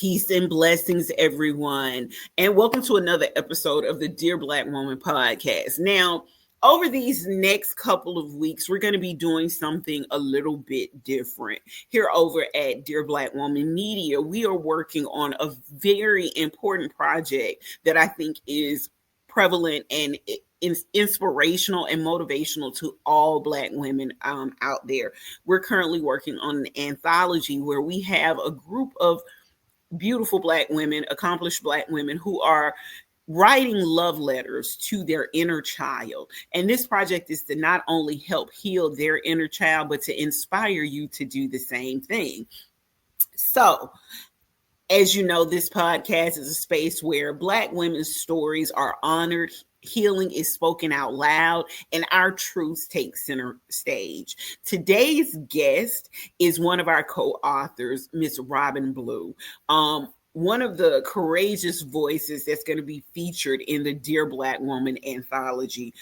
Peace and blessings, everyone. And welcome to another episode of the Dear Black Woman podcast. Now, over these next couple of weeks, we're going to be doing something a little bit different. Here over at Dear Black Woman Media, we are working on a very important project that I think is prevalent and inspirational and motivational to all Black women out there. We're currently working on an anthology where we have a group of beautiful Black women, accomplished Black women who are writing love letters to their inner child. And this project is to not only help heal their inner child, but to inspire you to do the same thing. So, as you know, this podcast is a space where Black women's stories are honored, healing is spoken out loud, and our truths take center stage. Today's guest is one of our co-authors, Miss Robin Blue. One of the courageous voices that's going to be featured in the Dear Black Woman anthology.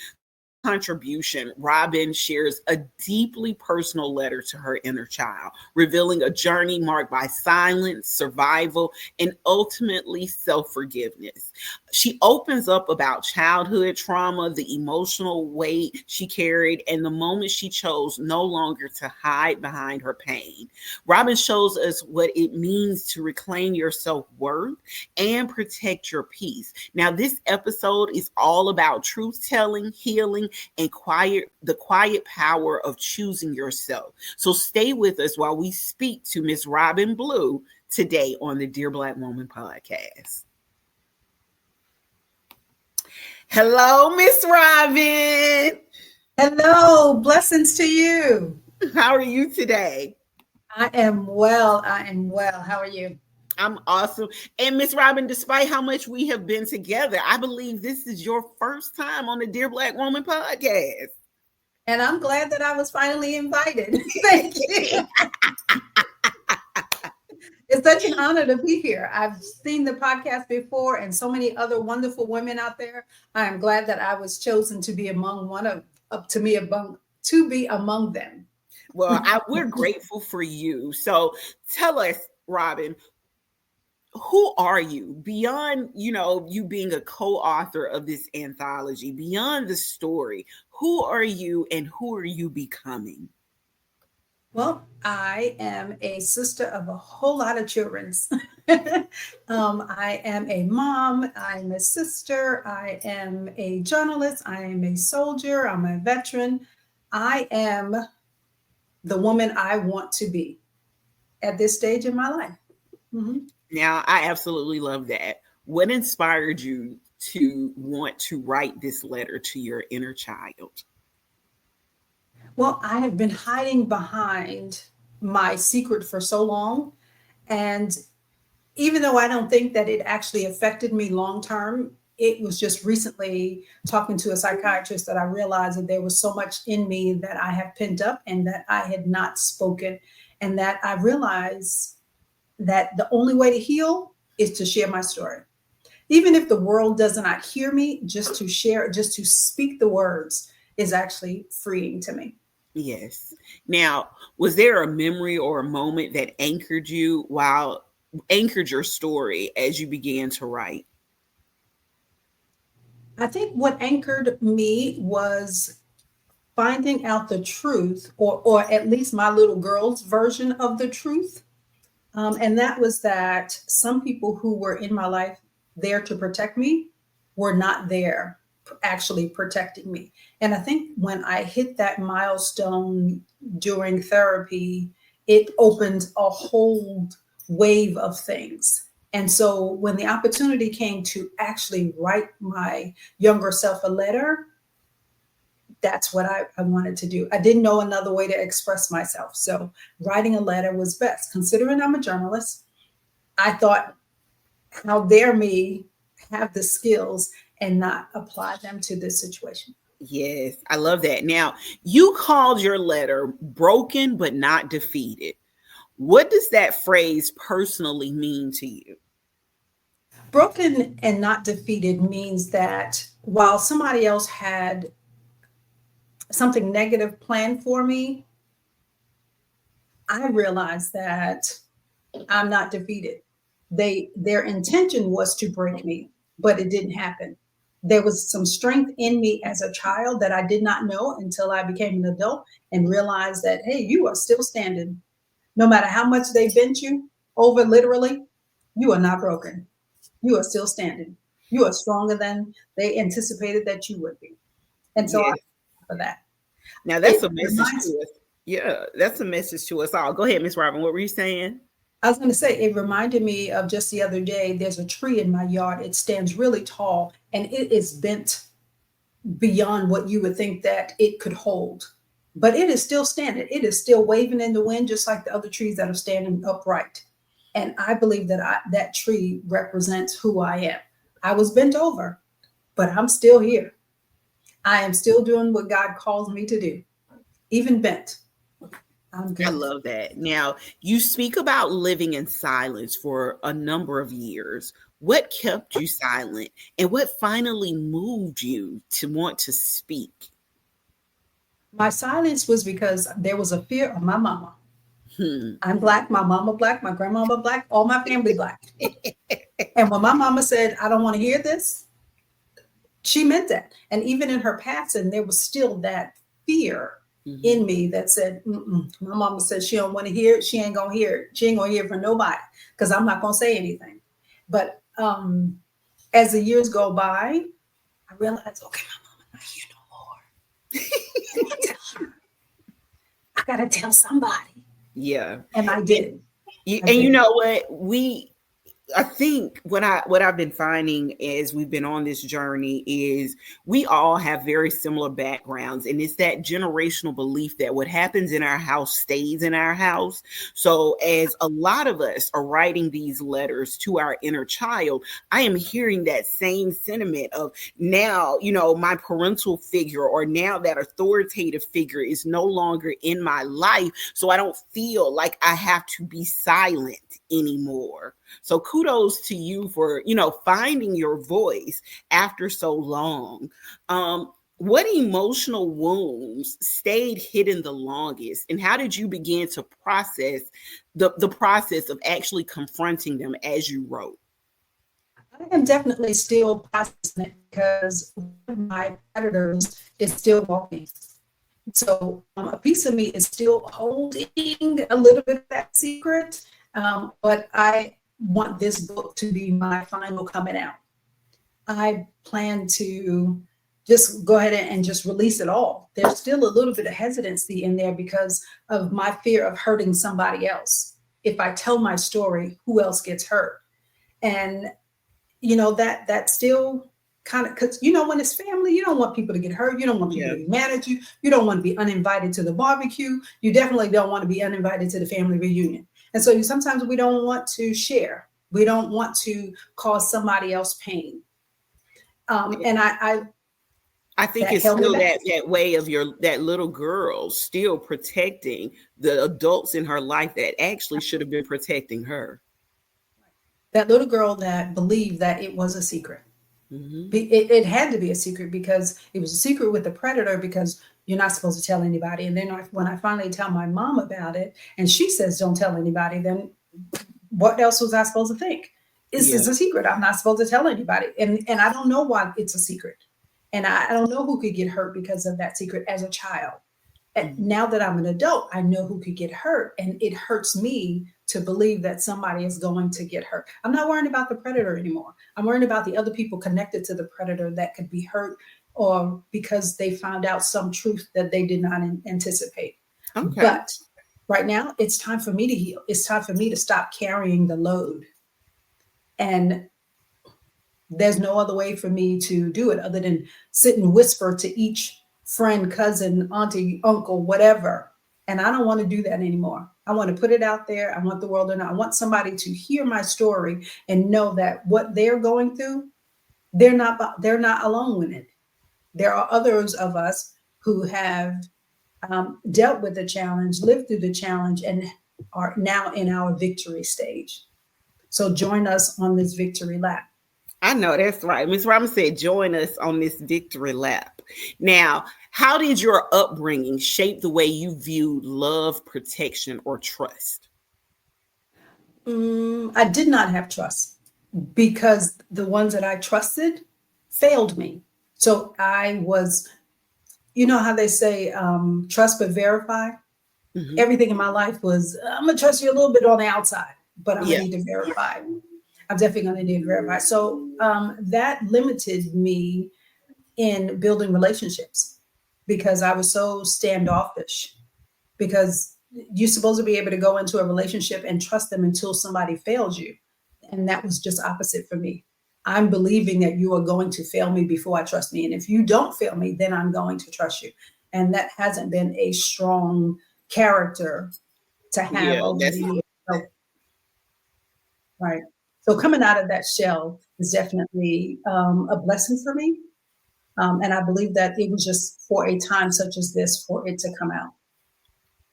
Contribution, Robin shares a deeply personal letter to her inner child, revealing a journey marked by silence, survival, and ultimately self-forgiveness. She opens up about childhood trauma, the emotional weight she carried, and the moment she chose no longer to hide behind her pain. Robin shows us what it means to reclaim your self-worth and protect your peace. Now, this episode is all about truth-telling, healing, and the quiet power of choosing yourself. So stay with us while we speak to Miss Robin Blue today on the Dear Black Woman podcast. Hello, Miss Robin. Hello, blessings to you. How are you today? I am well. How are you? I'm awesome. And Miss Robin, despite how much we have been together, I believe this is your first time on the Dear Black Woman podcast. And I'm glad that I was finally invited. Thank you. It's such an honor to be here. I've seen the podcast before and so many other wonderful women out there. I am glad that I was chosen to be among them. Well, we're grateful for you. So tell us, Robin, who are you beyond, you being a co-author of this anthology, beyond the story? Who are you and who are you becoming? Well, I am a sister of a whole lot of children. I am a mom. I'm a sister. I am a journalist. I am a soldier. I'm a veteran. I am the woman I want to be at this stage in my life. Mm-hmm. Now, I absolutely love that. What inspired you to want to write this letter to your inner child? Well, I have been hiding behind my secret for so long. And even though I don't think that it actually affected me long term, it was just recently talking to a psychiatrist that I realized that there was so much in me that I have pent up and that I had not spoken. And that I realized that the only way to heal is to share my story. Even if the world does not hear me, just to share, just to speak the words is actually freeing to me. Yes. Now, was there a memory or a moment that anchored your story as you began to write? I think what anchored me was finding out the truth, or at least my little girl's version of the truth. And that was that some people who were in my life there to protect me were not there actually protecting me. And I think when I hit that milestone during therapy, it opened a whole wave of things. And so when the opportunity came to actually write my younger self a letter, that's what I wanted to do. I didn't know another way to express myself. So writing a letter was best. Considering I'm a journalist, I thought, how dare me have the skills and not apply them to this situation. Yes, I love that. Now, you called your letter broken but not defeated. What does that phrase personally mean to you? Broken and not defeated means that while somebody else had something negative planned for me, I realized that I'm not defeated. their intention was to break me, but it didn't happen. There was some strength in me as a child that I did not know until I became an adult and realized that, hey, you are still standing. No matter how much they bent you over, literally, you are not broken. You are still standing. You are stronger than they anticipated that you would be. And so I Yes. for that. Now that's It a message reminds to us. Yeah, that's a message to us all. Go ahead, Miss Robin. What were you saying? I was going to say, it reminded me of just the other day. There's a tree in my yard. It stands really tall and it is bent beyond what you would think that it could hold. But it is still standing. It is still waving in the wind, just like the other trees that are standing upright. And I believe that that tree represents who I am. I was bent over, but I'm still here. I am still doing what God calls me to do, even bent. I'm I good. love that. Now, you speak about living in silence for a number of years. What kept you silent and what finally moved you to want to speak? My silence was because there was a fear of my mama. Hmm. I'm black, my mama black, my grandmama black, all my family black. And when my mama said, I don't want to hear this, she meant that. And even in her passing, there was still that fear Mhm. in me that said, mm-mm. My mama said she don't want to hear it. She ain't gonna hear it. She ain't gonna hear it from nobody because I'm not gonna say anything. But as the years go by, I realized, okay, my mama not here no more. I tell her, I gotta tell somebody, Yeah. and I And did. you, I and you did. know what? I think what I've been finding as we've been on this journey is we all have very similar backgrounds, and it's that generational belief that what happens in our house stays in our house. So as a lot of us are writing these letters to our inner child, I am hearing that same sentiment of now, my parental figure or now that authoritative figure is no longer in my life, so I don't feel like I have to be silent anymore. So kudos to you for, finding your voice after so long. What emotional wounds stayed hidden the longest, and how did you begin to process the process of actually confronting them as you wrote? I am definitely still processing it because one of my predators is still walking. So a piece of me is still holding a little bit of that secret, but I want this book to be my final coming out. I plan to just go ahead and just release it all. There's still a little bit of hesitancy in there because of my fear of hurting somebody else. If I tell my story, who else gets hurt? And that still kind of, because when it's family, you don't want people to get hurt, you don't want people Yeah. to be mad at you, you don't want to be uninvited to the barbecue, you definitely don't want to be uninvited to the family reunion. And so sometimes we don't want to share, we don't want to cause somebody else pain. And I I think that it's held me still back. that way of that little girl still protecting the adults in her life that actually should have been protecting her. That little girl that believed that it was a secret. Hmm. It had to be a secret because it was a secret with the predator, because you're not supposed to tell anybody. And then when I finally tell my mom about it and she says don't tell anybody, then what else was I supposed to think? This Yeah. is a secret. I'm not supposed to tell anybody. And I don't know why it's a secret. And I don't know who could get hurt because of that secret as a child. And Mhm. now that I'm an adult, I know who could get hurt. And it hurts me to believe that somebody is going to get hurt. I'm not worrying about the predator anymore. I'm worrying about the other people connected to the predator that could be hurt, or because they found out some truth that they did not anticipate. Okay. But right now, it's time for me to heal. It's time for me to stop carrying the load. And there's no other way for me to do it other than sit and whisper to each friend, cousin, auntie, uncle, whatever. And I don't want to do that anymore. I want to put it out there. I want the world to know. I want somebody to hear my story and know that what they're going through, they're not alone in it. There are others of us who have dealt with the challenge, lived through the challenge, and are now in our victory stage. So join us on this victory lap. I know that's right. Miss Robin said, join us on this victory lap. Now, how did your upbringing shape the way you viewed love, protection, or trust? I did not have trust because the ones that I trusted failed me. So I was, you know how they say, trust but verify? Hmm. Everything in my life was, I'm going to trust you a little bit on the outside, but I'm going Yeah. to need to verify. I'm definitely going to need to verify. So that limited me in building relationships because I was so standoffish. Because you're supposed to be able to go into a relationship and trust them until somebody fails you. And that was just opposite for me. I'm believing that you are going to fail me before I trust me. And if you don't fail me, then I'm going to trust you. And that hasn't been a strong character to have Yeah. over the That's years. So, right. So coming out of that shell is definitely a blessing for me. And I believe that it was just for a time such as this for it to come out.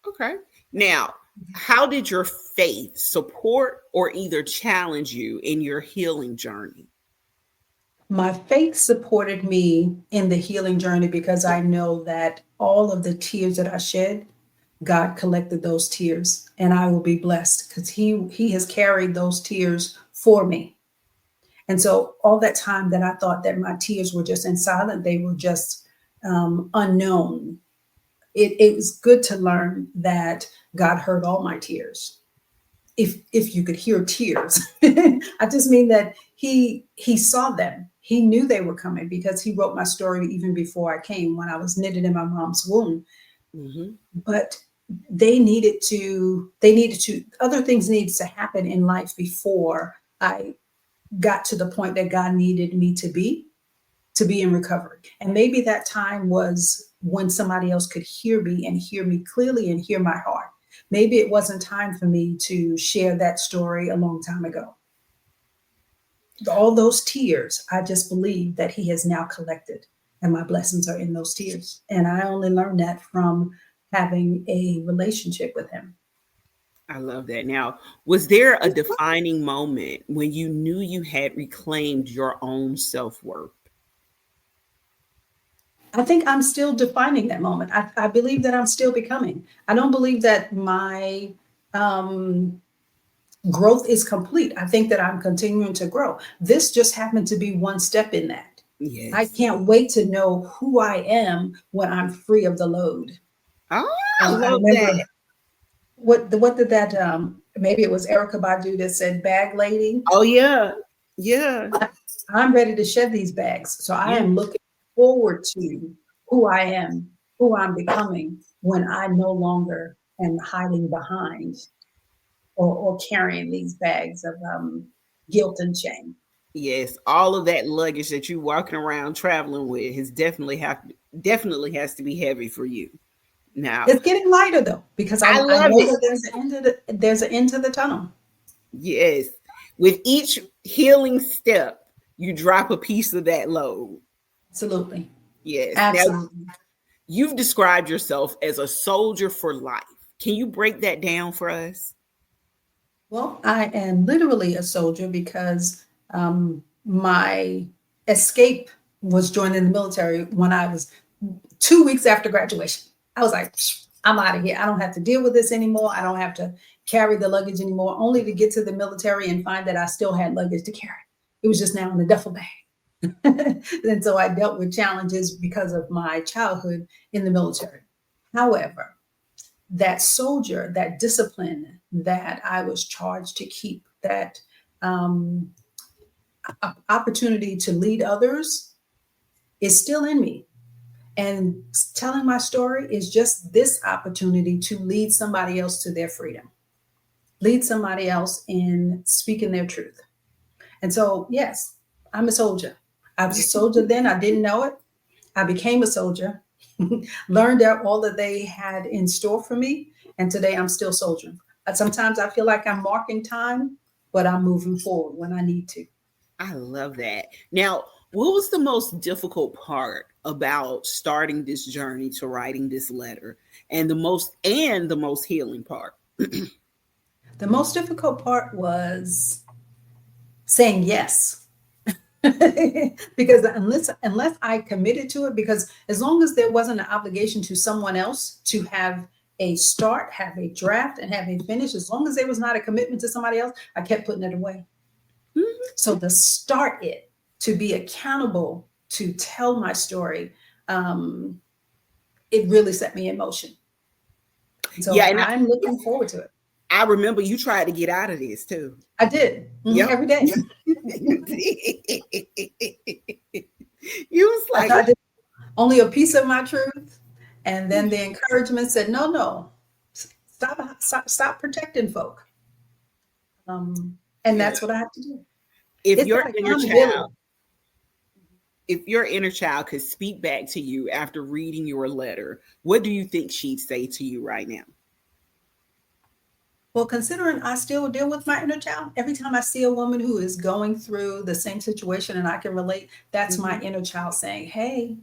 okay. Now, how did your faith support or either challenge you in your healing journey? My faith supported me in the healing journey because I know that all of the tears that I shed, God collected those tears and I will be blessed because he has carried those tears for me. And so all that time that I thought that my tears were just in silent, they were just unknown. It was good to learn that God heard all my tears. If you could hear tears. I just mean that he saw them. He knew they were coming because he wrote my story even before I came when I was knitted in my mom's womb. Hmm. But they needed to other things needed to happen in life before I got to the point that God needed me to be in recovery. And maybe that time was when somebody else could hear me and hear me clearly and hear my heart. Maybe it wasn't time for me to share that story a long time ago. All those tears, I just believe that he has now collected, and my blessings are in those tears. And I only learned that from having a relationship with him. I love that. Now, was there a defining moment when you knew you had reclaimed your own self worth? I think I'm still defining that moment. I believe that I'm still becoming. I don't believe that my um, growth is complete. I think that I'm continuing to grow. This just happened to be one step in that. I Yes. can't wait to know who I am when I'm free of the load. Oh, I I love that. remember what did that maybe it was Erica Badu that said bag lady. Oh, yeah. Yeah. I'm ready to shed these bags. So I Yeah. am looking forward to who I am, who I'm becoming when I no longer am hiding behind or carrying these bags of guilt and shame. Yes. All of that luggage that you walking around traveling with has definitely has to be heavy for you. Now, It's getting lighter though, because I I love know it. that there's an end to the tunnel. Yes. With each healing step, you drop a piece of that load. Absolutely. Yes. Now, Absolutely. you've described yourself as a soldier for life. Can you break that down for us? Well, I am literally a soldier because my escape was joining the military when I was 2 weeks after graduation. I was like, I'm out of here. I don't have to deal with this anymore. I don't have to carry the luggage anymore, only to get to the military and find that I still had luggage to carry. It was just now in the duffel bag. And so I dealt with challenges because of my childhood in the military. However, that soldier, that discipline that I was charged to keep, that um, opportunity to lead others is still in me. And telling my story is just this opportunity to lead somebody else to their freedom, lead somebody else in speaking their truth. And so, yes, I'm a soldier. I was a soldier then, I didn't know it. I became a soldier, learned out all that they had in store for me, and today I'm still soldiering. Sometimes I feel like I'm marking time, but I'm moving forward when I need to. I love that. Now, what was the most difficult part about starting this journey to writing this letter, and the most healing part? The most difficult part was saying yes. Because unless I committed to it, because as long as there wasn't an obligation to someone else to have a start, have a draft, and have a finish. As long as there was not a commitment to somebody else, I kept putting it away. Mm-hmm. So to start it, to be accountable, to tell my story, it really set me in motion. So Yeah, and I'm looking forward to it. I remember you tried to get out of this too. I did. Yep. Every day. You did. You was I like, tried to only a piece of my truth. And then the encouragement said, no, stop protecting folk. And yeah. that's what I have to do. If It's your that inner accountability. child, if your inner child could speak back to you after reading your letter, what do you think she'd say to you right now? Well, considering I still deal with my inner child, every time I see a woman who is going through the same situation and I can relate, that's my Mhm. inner child saying, hey,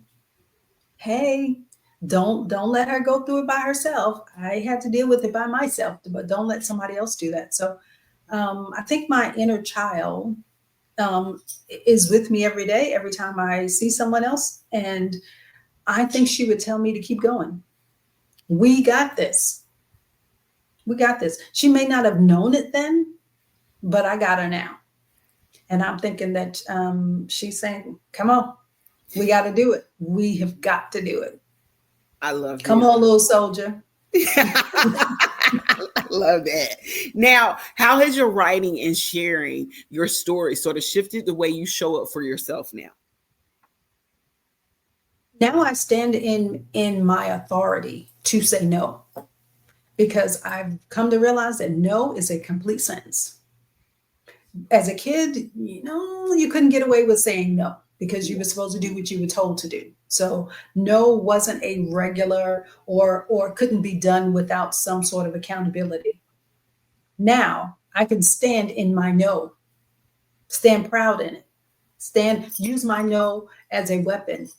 don't let her go through it by herself. I had to deal with it by myself, but don't let somebody else do that. So I think my inner child um, is with me every day, every time I see someone else. And I think she would tell me to keep going. We got this. We got this. She may not have known it then, but I got her now. And I'm thinking that she's saying, come on, we got to do it. We have got to do it. I love Come this. on, little soldier. I love that. Now, how has your writing and sharing your story sort of shifted the way you show up for yourself now? Now I stand in my authority to say no, because I've come to realize that no is a complete sentence. As a kid, you couldn't get away with saying no because you were supposed to do what you were told to do. So no wasn't a regular or couldn't be done without some sort of accountability. Now I can stand in my no, stand proud in it, use my no as a weapon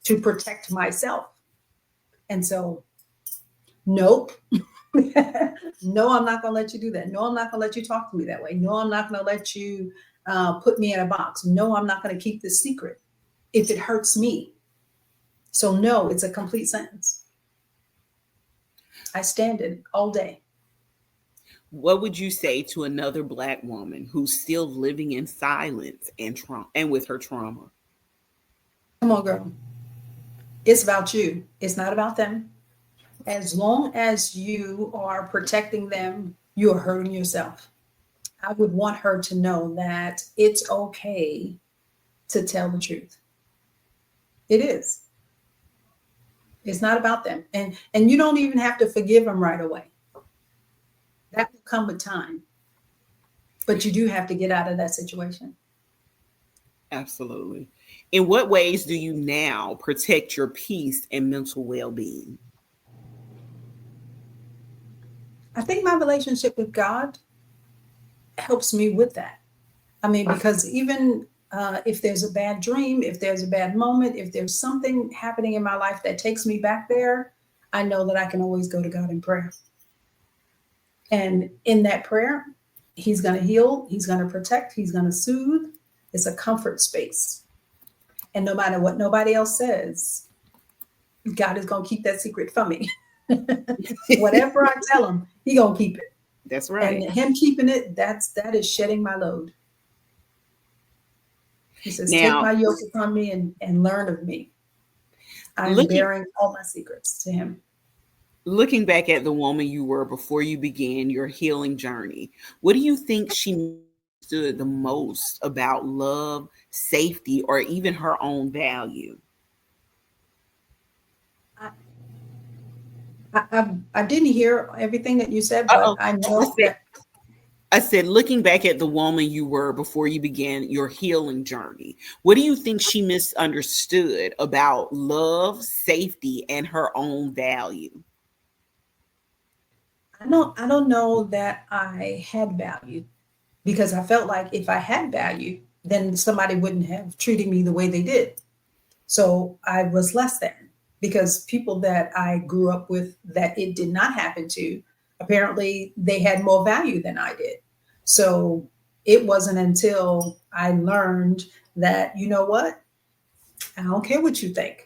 to protect myself. And so, nope. No, I'm not going to let you do that. No, I'm not going to let you talk to me that way. No, I'm not going to let you put me in a box. No, I'm not going to keep this secret if it hurts me. So, no, it's a complete sentence. I stand in it all day. What would you say to another Black woman who's still living in silence and trauma and with her trauma? Come on, girl. It's about you. It's not about them. As long as you are protecting them, you are hurting yourself. I would want her to know that it's okay to tell the truth. It is. It's not about them. And you don't even have to forgive them right away. That will come with time. But you do have to get out of that situation. Absolutely. In what ways do you now protect your peace and mental well being? I think my relationship with God helps me with that. I mean, because even if there's a bad dream, if there's a bad moment, if there's something happening in my life that takes me back there, I know that I can always go to God in prayer. And in that prayer, He's going to heal, He's going to protect, He's going to soothe. It's a comfort space. And no matter what nobody else says, God is going to keep that secret from me. Whatever I tell Him, He going to keep it. That's And right. Him keeping it, that is shedding my load. He says, take Now, my yoke upon me and learn of me. I'm looking bearing all my secrets to Him. looking back at the woman you were before you began your healing journey, what do you think she understood the most about love, safety, or even her own value? I, I didn't hear everything that you said, but Uh-oh. I I know said, that I said, looking back at the woman you were before you began your healing journey, what do you think she misunderstood about love, safety, and her own value? I don't know that I had value, because I felt like if I had value, then somebody wouldn't have treated me the way they did. So I was less than, because people that I grew up with that it did not happen to, apparently they had more value than I did. So it wasn't until I learned that, you know what? I don't care what you think.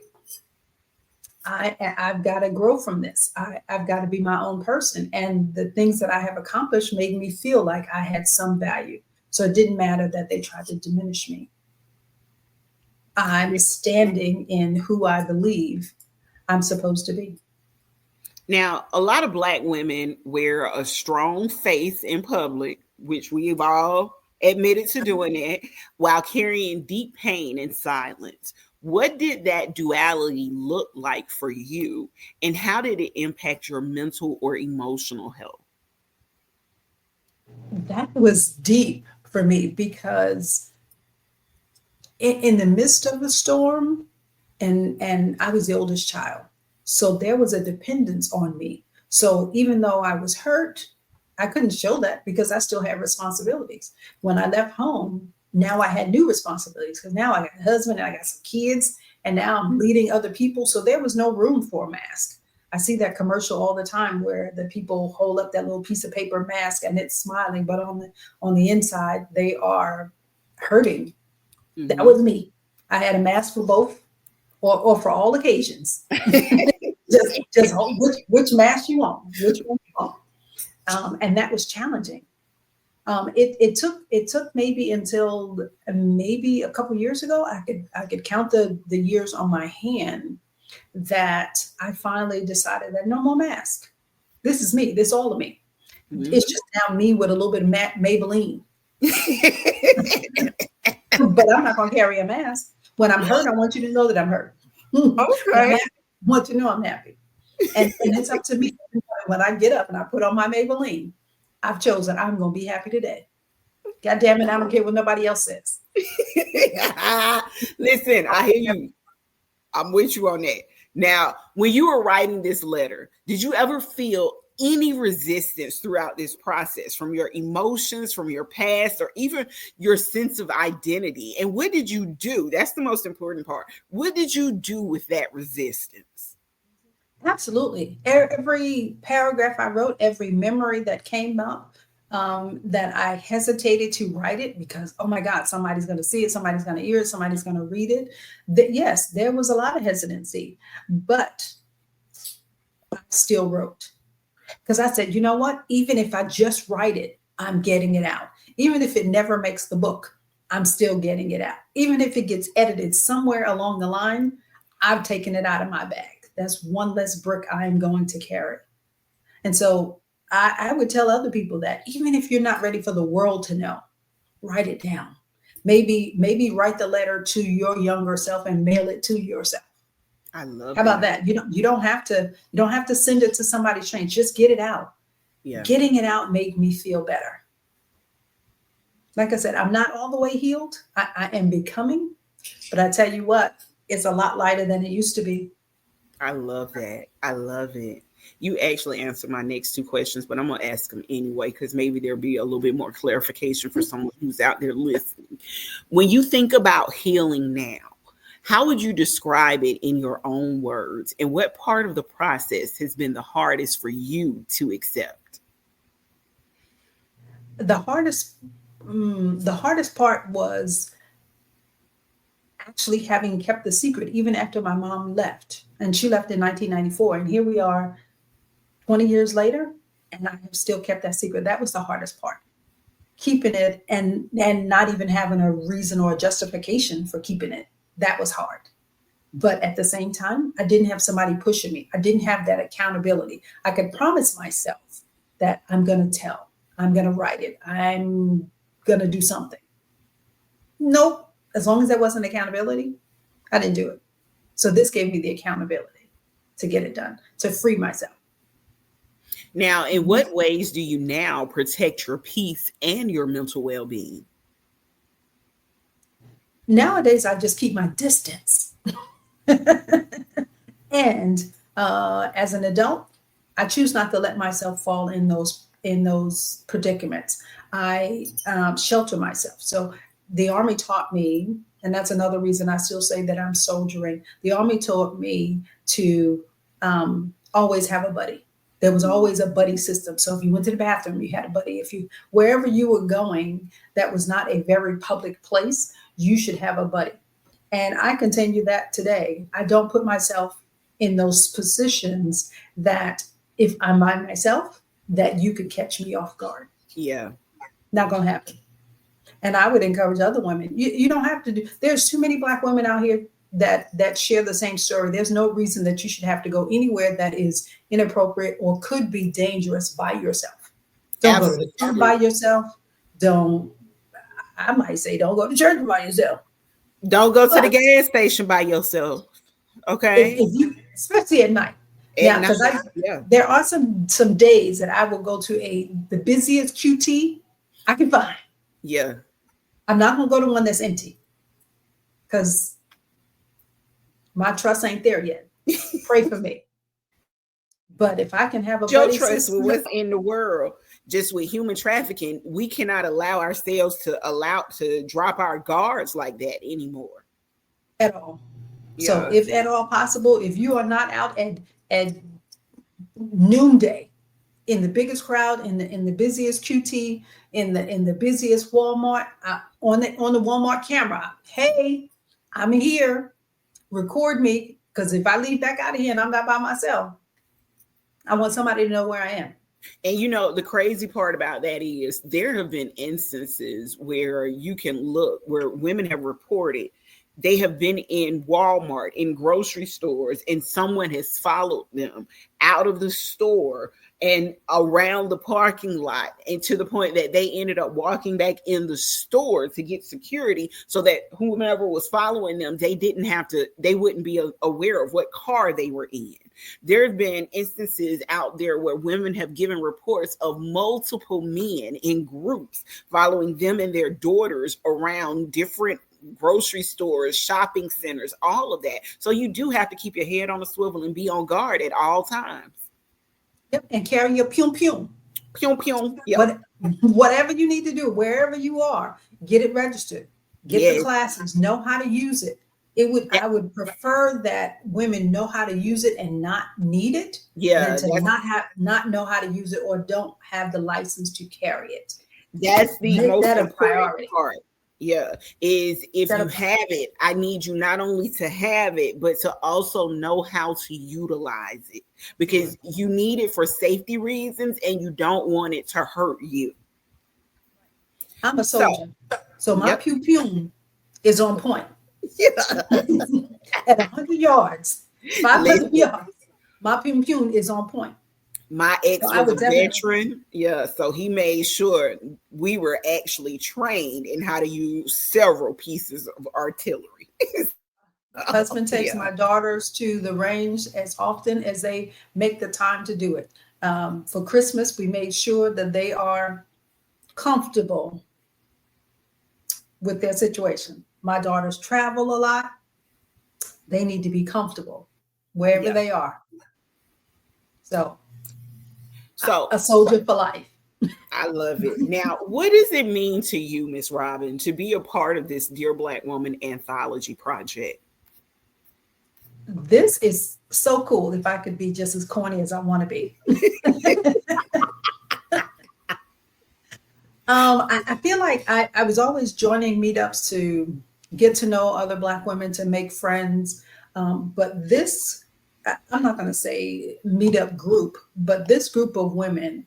I've got to grow from this. I've got to be my own person. And the things that I have accomplished made me feel like I had some value. So it didn't matter that they tried to diminish me. I'm standing in who I believe I'm supposed to be. Now, a lot of Black women wear a strong face in public, which we've all admitted to doing that, while carrying deep pain in silence. What did that duality look like for you, and how did it impact your mental or emotional health? That was deep for me because in the midst of the storm, and I was the oldest child. So there was a dependence on me. So even though I was hurt, I couldn't show that because I still had responsibilities. When I left home, now I had new responsibilities because now I got a husband and I got some kids and now I'm leading other people. So there was no room for a mask. I see that commercial all the time where the people hold up that little piece of paper mask and it's smiling, but on the inside they are hurting. That Mm-hmm. was me. I had a mask for both or for all occasions. Just which mask you want, which one you want. And that was challenging. It took maybe until maybe a couple years ago. I could count the years on my hand that I finally decided that no more mask. This is me. This is all of me. It's Mm-hmm. just now me with a little bit of Maybelline. But I'm not going to carry a mask. When I'm hurt, I want you to know that I'm hurt. When I'm Okay. happy, I want you to know I'm happy. And it's up to me when I get up and I put on my Maybelline. I've chosen I'm going to be happy today. God damn it, I don't care what nobody else says. Listen, I hear you. I'm with you on that. Now, when you were writing this letter, did you ever feel any resistance throughout this process from your emotions, from your past, or even your sense of identity? And what did you do? That's the most important part. What did you do with that resistance? Absolutely. Every paragraph I wrote, every memory that came up, that I hesitated to write it because, oh my God, somebody's going to see it, somebody's going to hear it, somebody's going to read it. Yes, there was a lot of hesitancy, but I still wrote because I said, you know what? Even if I just write it, I'm getting it out. Even if it never makes the book, I'm still getting it out. Even if it gets edited somewhere along the line, I've taken it out of my bag. That's one less brick I'm going to carry. And so I would tell other people that even if you're not ready for the world to know, write it down. Maybe write the letter to your younger self and mail it to yourself. I love How about that. that? You don't have to send it to somebody strange. Just get it out. Yeah, Getting it out made me feel better. Like I said, I'm not all the way healed. I am becoming, but I tell you what, it's a lot lighter than it used to be. I love that. I love it. You actually answered my next two questions, but I'm going to ask them anyway because maybe there'll be a little bit more clarification for someone who's out there listening. When you think about healing now, how would you describe it in your own words? And what part of the process has been the hardest for you to accept? The hardest, the hardest part was actually having kept the secret even after my mom left. And she left in 1994. And here we are 20 years later, and I have still kept that secret. That was the hardest part. Keeping it and not even having a reason or a justification for keeping it. That was hard. But at the same time, I didn't have somebody pushing me. I didn't have that accountability. I could promise myself that I'm going to tell, I'm going to write it, I'm going to do something. Nope. As long as there wasn't accountability, I didn't do it. So this gave me the accountability to get it done, to free myself. Now, in what ways do you now protect your peace and your mental well being? Nowadays, I just keep my distance. And as an adult, I choose not to let myself fall in those predicaments. I shelter myself. So the army taught me, and that's another reason I still say that I'm soldiering. The army taught me to always have a buddy. There was always a buddy system. So if you went to the bathroom, you had a buddy. If you wherever you were going, that was not a very public place, you should have a buddy. And I continue that today. I don't put myself in those positions that if I'm by myself, that you could catch me off guard. Yeah. Not gonna happen. And I would encourage other women. You don't have to do. There's too many Black women out here that share the same story. There's no reason that you should have to go anywhere that is inappropriate or could be dangerous by yourself. Don't go to the gym by yourself. Don't. I might say don't go to church by yourself. Don't go to the But gas station by yourself. Okay. if you, especially at night, At now night. because I Yeah. there are some days that I will go to the busiest QT I can find. Yeah. I'm not gonna go to one that's empty because my trust ain't there yet. Pray for me. But if I can have a Your buddy trust with system what's in the world, just with human trafficking, we cannot allow ourselves to drop our guards like that anymore. at all. So Yeah. if at all possible, if you are not out at noonday in the biggest crowd, in the busiest QT, in the busiest Walmart, on the Walmart camera, hey, I'm here, record me, because if I leave back out of here and I'm not by myself, I want somebody to know where I am. And the crazy part about that is there have been instances where you can look where women have reported they have been in Walmart, in grocery stores, and someone has followed them out of the store and around the parking lot, and to the point that they ended up walking back in the store to get security so that whomever was following them, they wouldn't be aware of what car they were in. There have been instances out there where women have given reports of multiple men in groups following them and their daughters around different grocery stores, shopping centers, all of that. So you do have to keep your head on a swivel and be on guard at all times. Yep, and carry your pum pum. Pum pum. Yep. Whatever you need to do, wherever you are, get it registered. Get the classes, know how to use it. I would prefer that women know how to use it and not need it than to not know how to use it or don't have the license to carry it. That's the Make most that a important priority. part. Yeah, is if you have it, I need you not only to have it, but to also know how to utilize it, because you need it for safety reasons and you don't want it to hurt you. I'm a soldier, so my pew pew is on point. Yeah. At 100 yards, 500 yards, my pew pew is on point. My ex was a veteran. Yeah. So he made sure we were actually trained in how to use several pieces of artillery. Husband takes my daughters to the range as often as they make the time to do it. For Christmas, we made sure that they are comfortable with their situation. My daughters travel a lot. They need to be comfortable wherever they are. So a soldier for life. I love it. Now, what does it mean to you, Miss Robin, to be a part of this Dear Black Woman Anthology project? This is so cool. If I could be just as corny as I want to be. I feel like I was always joining meetups to get to know other Black women, to make friends. But this, I'm not going to say meetup group, but this group of women,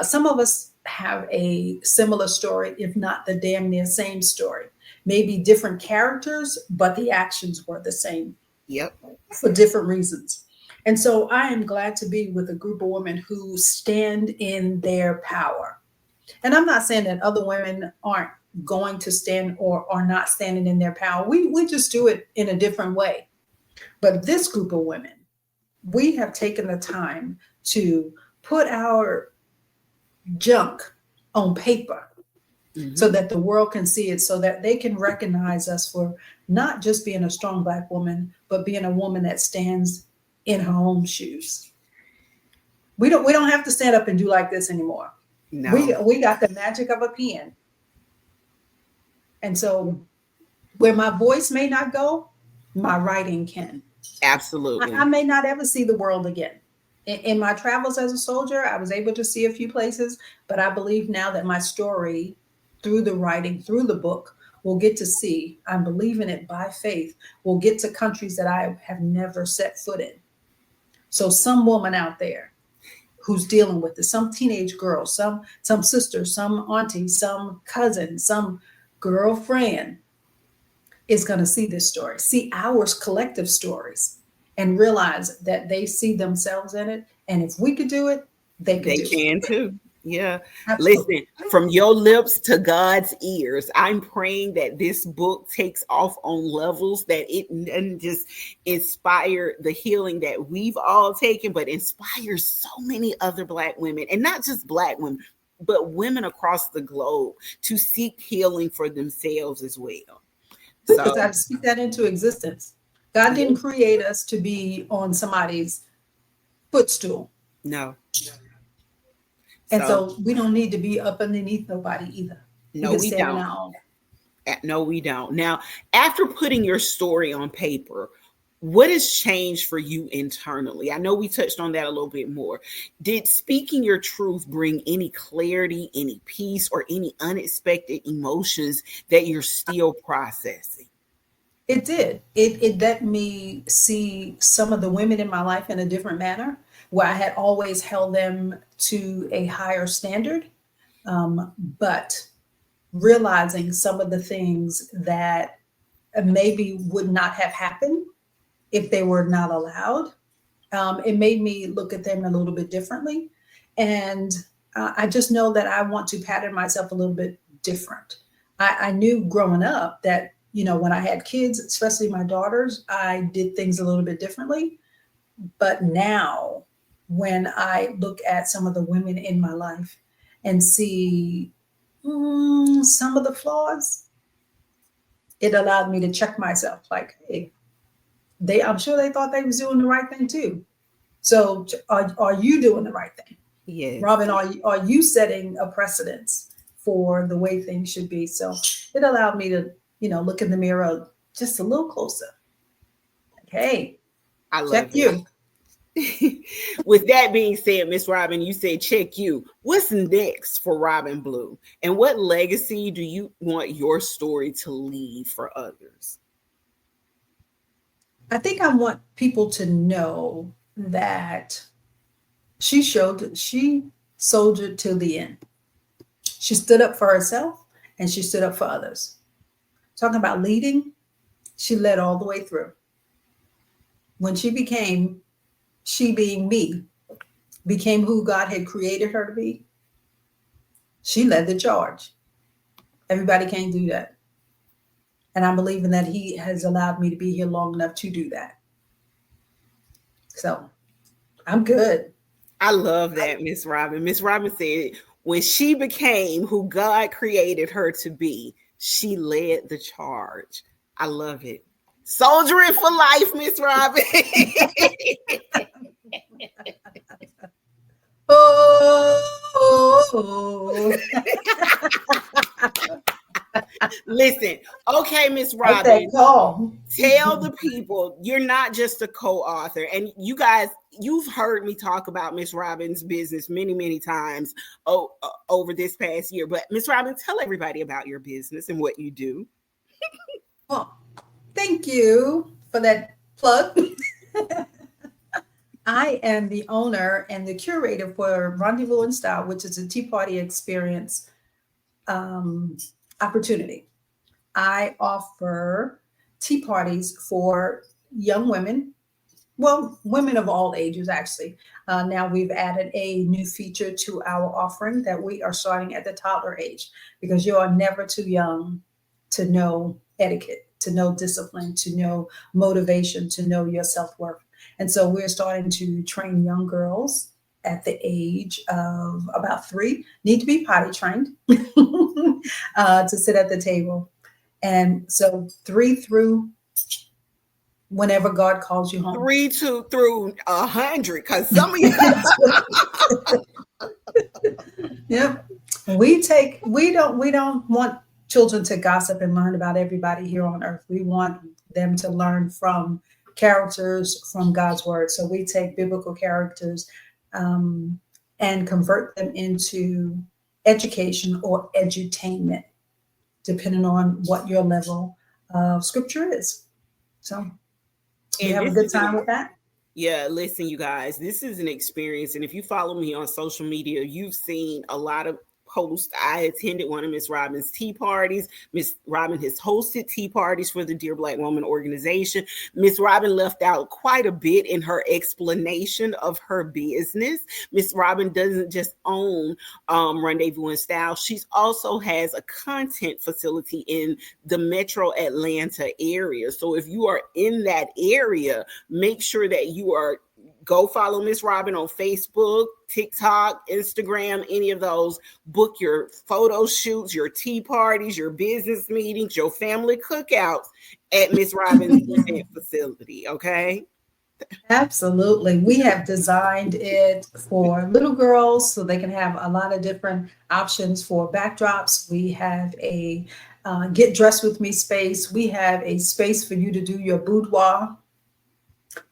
some of us have a similar story, if not the damn near same story. Maybe different characters, but the actions were the same. Yep. For different reasons. And so I am glad to be with a group of women who stand in their power. And I'm not saying that other women aren't going to stand or are not standing in their power. We just do it in a different way. But this group of women, we have taken the time to put our junk on paper so that the world can see it, so that they can recognize us for not just being a strong Black woman, but being a woman that stands in her own shoes. We don't have to stand up and do like this anymore. No. We got the magic of a pen. And so where my voice may not go, my writing can. Absolutely. I may not ever see the world again. In my travels as a soldier, I was able to see a few places, but I believe now that my story, through the writing, through the book, will get to see, I'm believing it by faith, will get to countries that I have never set foot in. So some woman out there who's dealing with this, some teenage girl, some sister, some auntie, some cousin, some girlfriend is going to see this story, see our collective stories, and realize that they see themselves in it. And if we could do it, they could They do it. can too. Yeah. Absolutely. Listen, from your lips to God's ears, I'm praying that this book takes off on levels, that it doesn't just inspire the healing that we've all taken, but inspires so many other Black women, and not just Black women, but women across the globe to seek healing for themselves as well. We just So, got to speak that into existence. God yeah, didn't create us to be on somebody's footstool. no. And So, so we don't need to be up underneath nobody either. We no, can we stand on don't. our own. No, we don't. Now, after putting your story on paper, what has changed for you internally? I know we touched on that a little bit more. Did speaking your truth bring any clarity, any peace, or any unexpected emotions that you're still processing? It did. It let me see some of the women in my life in a different manner, where I had always held them to a higher standard. But realizing some of the things that maybe would not have happened if they were not allowed, it made me look at them a little bit differently. And I just know that I want to pattern myself a little bit different. I knew growing up that, when I had kids, especially my daughters, I did things a little bit differently. But now, when I look at some of the women in my life and see some of the flaws, it allowed me to check myself like, hey, I'm sure they thought they was doing the right thing too. So are you doing the right thing? Yes, Robin, are you setting a precedence for the way things should be? So it allowed me to, look in the mirror just a little closer. Okay, I check love it. you. With that being said, Miss Robin, you said check you. What's next for Robin Blue? And what legacy do you want your story to leave for others? I think I want people to know that she soldiered till the end. She stood up for herself and she stood up for others. Talking about leading, she led all the way through. When she being me, became who God had created her to be, she led the charge. Everybody can't do that. And I'm believing that He has allowed me to be here long enough to do that. So I'm good. I love that, Miss Robin. Miss Robin said when she became who God created her to be, she led the charge. I love it. Soldiering for life, Miss Robin. Oh, Listen, okay, Miss that's that Robin, call. tell the people you're not just a co-author. And you guys, you've heard me talk about Miss Robin's business many, many times over this past year. But Miss Robin, tell everybody about your business and what you do. Well, thank you for that plug. I am the owner and the curator for Rendezvous in Style, which is a tea party experience um, opportunity. I offer tea parties for young women, well, women of all ages, actually. Now we've added a new feature to our offering that we are starting at the toddler age, because you are never too young to know etiquette, to know discipline, to know motivation, to know your self worth. And so we're starting to train young girls at the age of about 3, need to be potty trained to sit at the table. And so 3 through whenever God calls you home. 3 2 through 100, because some of you. Yep. We don't want children to gossip and learn about everybody here on earth. We want them to learn from characters from God's word. So we take biblical characters and convert them into education or edutainment, depending on what your level of scripture is. So we And have a this good is an time with that. Yeah, listen, you guys, this is an experience. And if you follow me on social media, you've seen a lot of posts. I attended one of Miss Robin's tea parties. Miss Robin has hosted tea parties for the Dear Black Woman organization. Miss Robin left out quite a bit in her explanation of her business. Miss Robin doesn't just own Rendezvous in Style. She also has a content facility in the metro Atlanta area. So if you are in that area, make sure that you are go follow Miss Robin on Facebook, TikTok, Instagram, any of those. Book your photo shoots, your tea parties, your business meetings, your family cookouts at Miss Robin's event facility. Okay. Absolutely. We have designed it for little girls so they can have a lot of different options for backdrops. We have a get dressed with me space. We have a space for you to do your boudoir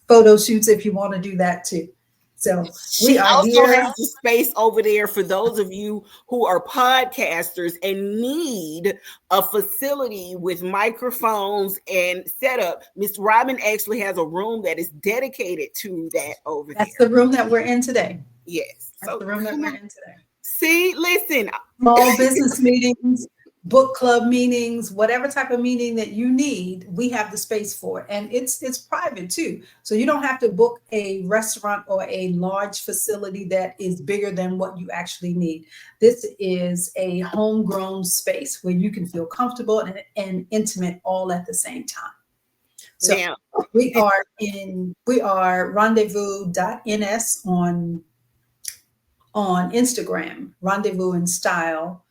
photo shoots if you want to do that too. So we She are also here. has the space over there for those of you who are podcasters and need a facility with microphones and setup. Miss Robin actually has a room that is dedicated to that over That's there. the room that we're in today. Yes. That's So the room that come we're on. in today. See, listen. Small business meetings, book club meetings, whatever type of meeting that you need, we have the space for it. And it's private too. So you don't have to book a restaurant or a large facility that is bigger than what you actually need. This is a homegrown space where you can feel comfortable and intimate all at the same time. So Now, we are rendezvous.ns on Instagram, rendezvousinstyle.com.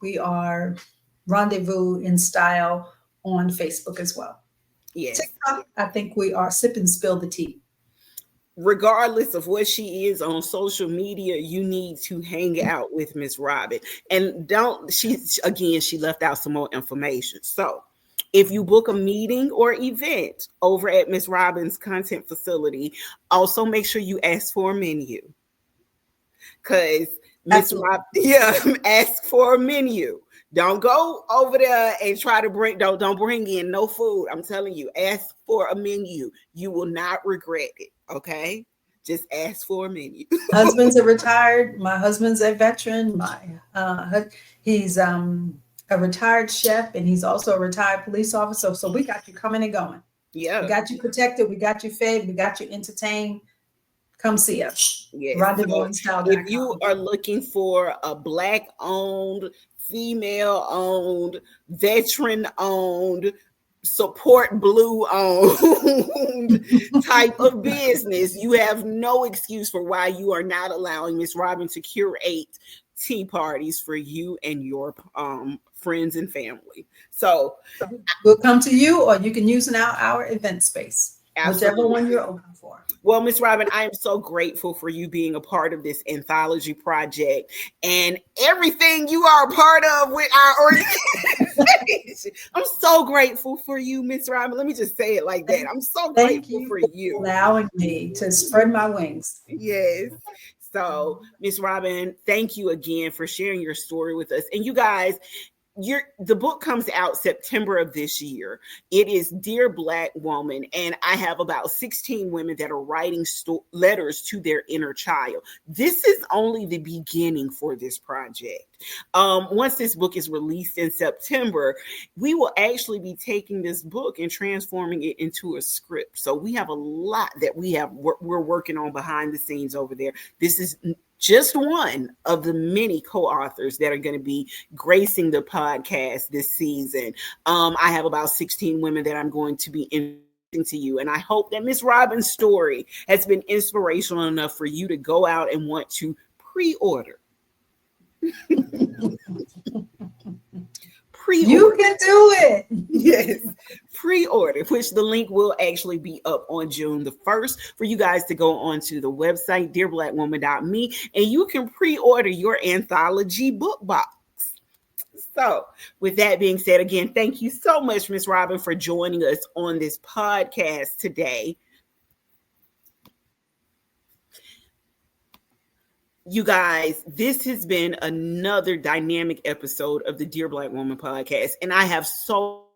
We are Rendezvous in Style on Facebook as well. yes. TikTok, I think we are Sip and Spill the Tea. Regardless of what she is on social media, you need to hang out with Miss Robin. And she left out some more information. So if you book a meeting or event over at Miss Robin's content facility, also make sure you ask for a menu. Because Miss Rob, yeah, ask for a menu. Don't go over there and try to don't bring in no food. I'm telling you, ask for a menu. You will not regret it. Okay, just ask for a menu. My husband's a veteran. He's a retired chef, and he's also a retired police officer. So we got you coming and going. Yeah, we got you protected. We got you fed. We got you entertained. Come see us. yes. So if you rendezvousinstyle.com. are looking for a Black owned, female owned, veteran owned, support blue owned type of business, you have no excuse for why you are not allowing Miss Robin to curate tea parties for you and your friends and family. So we'll come to you, or you can use our event space, absolutely. whichever one you're open for. Well, Miss Robin, I am so grateful for you being a part of this anthology project and everything you are a part of with our organization. I'm so grateful for you, Miss Robin. Let me just say it like that. I'm so grateful for you. Allowing me to spread my wings. Yes. So, Miss Robin, thank you again for sharing your story with us. And you guys, the book comes out September of this year. It is Dear Black Woman, and I have about 16 women that are writing letters to their inner child. This is only the beginning for this project. Once this book is released in September, we will actually be taking this book and transforming it into a script. So we have a lot that we're working on behind the scenes over there. This is just one of the many co-authors that are going to be gracing the podcast this season. I have about 16 women that I'm going to be introducing to you. And I hope that Miss Robin's story has been inspirational enough for you to go out and want to pre-order. You can do it. Yes. Pre-order, which the link will actually be up on June the 1st for you guys to go onto the website, dearblackwoman.me, and you can pre-order your anthology book box. So with that being said, again, thank you so much, Miss Robin, for joining us on this podcast today. You guys, this has been another dynamic episode of the Dear Black Woman podcast, and I have so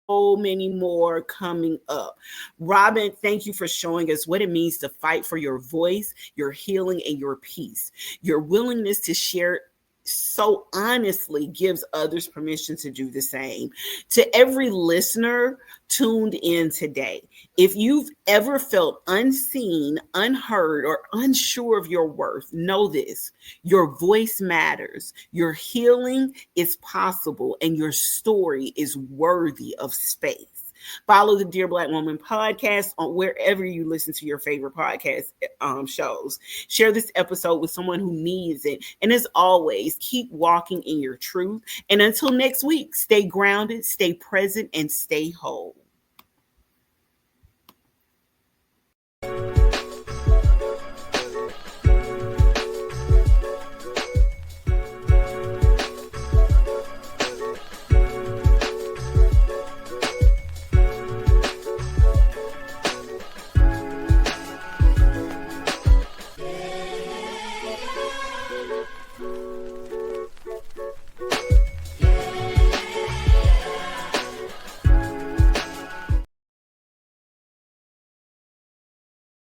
many more coming up. Robin, thank you for showing us what it means to fight for your voice, your healing, and your peace. Your willingness to share so honestly gives others permission to do the same. To every listener tuned in today, if you've ever felt unseen, unheard, or unsure of your worth, know this: your voice matters, your healing is possible, and your story is worthy of space. Follow the Dear Black Woman podcast on wherever you listen to your favorite podcast shows. Share this episode with someone who needs it. And as always, keep walking in your truth. And until next week, stay grounded, stay present, and stay whole.